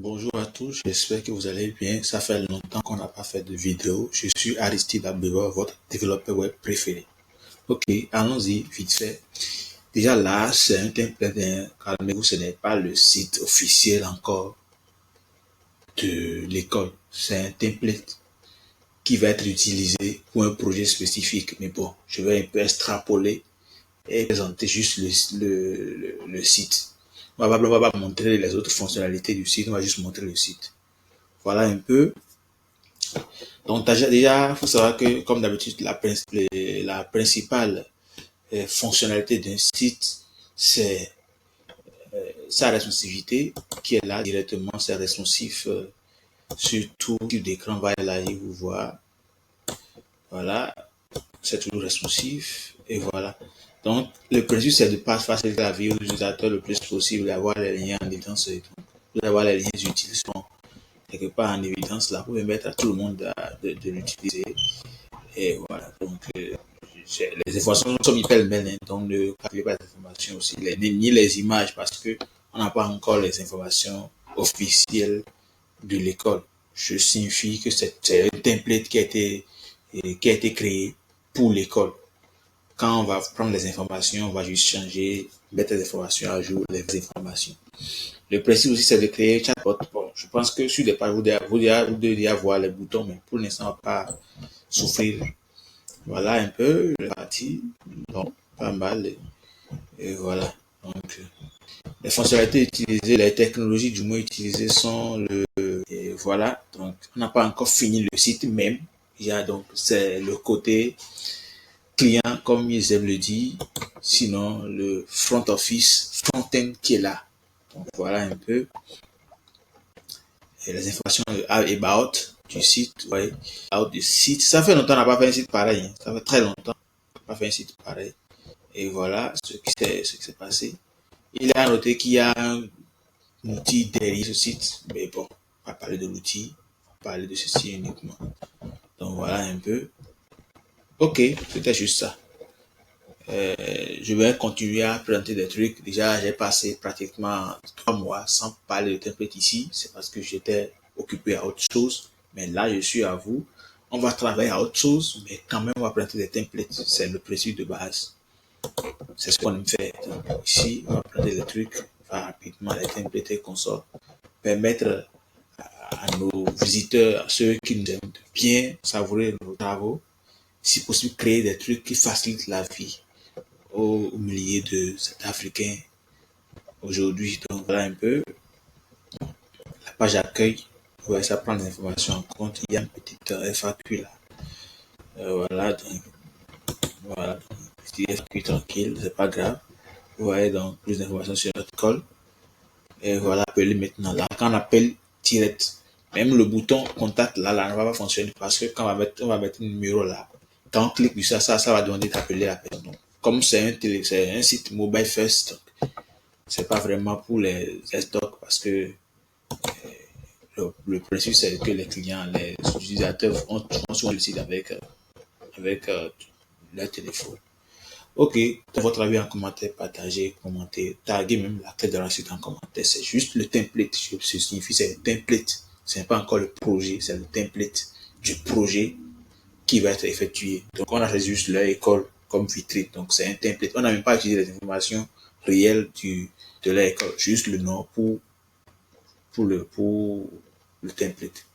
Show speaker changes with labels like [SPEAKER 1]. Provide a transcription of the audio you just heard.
[SPEAKER 1] Bonjour à tous, j'espère que vous allez bien. Ça fait longtemps qu'on n'a pas fait de vidéo. Je suis Aristide Abeba, votre développeur web préféré. Ok, allons-y vite fait. Déjà là, c'est un template, calmez-vous, ce n'est pas le site officiel encore de l'école. C'est un template qui va être utilisé pour un projet spécifique. Mais bon, je vais un peu extrapoler et présenter juste le site. On va pas montrer les autres fonctionnalités du site, on va juste montrer le site. Voilà un peu. Donc déjà, il faut savoir que, comme d'habitude, la principale fonctionnalité d'un site, c'est sa responsivité qui est là directement, c'est responsif sur tout type d'écran. Va là, il vous voit. Voilà, c'est toujours responsif. Et voilà. Donc, le principe, c'est de pas faciliter la vie aux utilisateurs le plus possible, d'avoir les liens en évidence et tout. D'avoir les liens utiles sont quelque part en évidence là pour permettre à tout le monde de l'utiliser. Et voilà, donc les informations sont hyper belles, hein, donc ne calculez pas les informations aussi, ni les images, parce que on n'a pas encore les informations officielles de l'école. Je signifie que c'est un template qui a été créé pour l'école. Quand on va prendre les informations, on va juste changer, mettre les informations à jour, les informations. Le principe aussi, c'est de créer un chatbot. Bon, je pense que sur des pages, vous devez avoir les boutons, mais pour l'instant, on va pas souffrir. Voilà un peu la partie. Bon, pas mal. Et voilà. Donc, les fonctionnalités utilisées, les technologies du moins utilisées sont le. Et voilà. Donc, on n'a pas encore fini le site même. Il y a donc, c'est le côté client, comme ils aiment le dire. Sinon, le front office, front-end qui est là. Donc, voilà un peu. Et les informations about du site, ouais. About du site. Ça fait longtemps qu'on n'a pas fait un site pareil. Hein. Ça fait très longtemps qu'on n'a pas fait un site pareil. Et voilà ce qui s'est passé. Il a noté qu'il y a un outil derrière ce site. Mais bon, on va parler de l'outil. On va parler de ceci uniquement. Donc voilà un peu. Ok, c'était juste ça. Je vais continuer à présenter des trucs. Déjà, j'ai passé pratiquement 3 mois sans parler de template ici. C'est parce que j'étais occupé à autre chose. Mais là, je suis à vous. On va travailler à autre chose, mais quand même, on va présenter des templates. C'est le principe de base. C'est ce qu'on aime faire. Donc, ici, on va prendre les trucs, faire rapidement les templates et consorts, permettre à nos visiteurs, à ceux qui nous aiment, de bien savourer nos travaux, si possible créer des trucs qui facilitent la vie au milieu de cet Africain aujourd'hui. Donc voilà un peu la page accueil. Ouais, ça prend des informations en compte. Il y a une petite FAQ là. Voilà, donc voilà. Petit FAQ tranquille, c'est pas grave. Vous voyez donc plus d'informations sur notre école. Et voilà, appeler maintenant. Là, quand on appelle direct, même le bouton contact là, ne va pas fonctionner parce que quand on va mettre un numéro là, quand on clique sur ça va demander d'appeler la personne. Donc, comme c'est un site mobile first, c'est pas vraiment pour les stocks parce que le principe c'est que les clients, les utilisateurs vont sur le site avec leur téléphone. Ok, dans votre avis en commentaire, partagez, commentez, taguez même la clé de la suite en commentaire. C'est juste le template. Ce signifie c'est le template. Ce n'est pas encore le projet, c'est le template du projet qui va être effectué. Donc on a fait juste leur école comme vitrine. Donc c'est un template. On n'a même pas utilisé les informations réelles de leur école. Juste le nom pour le template.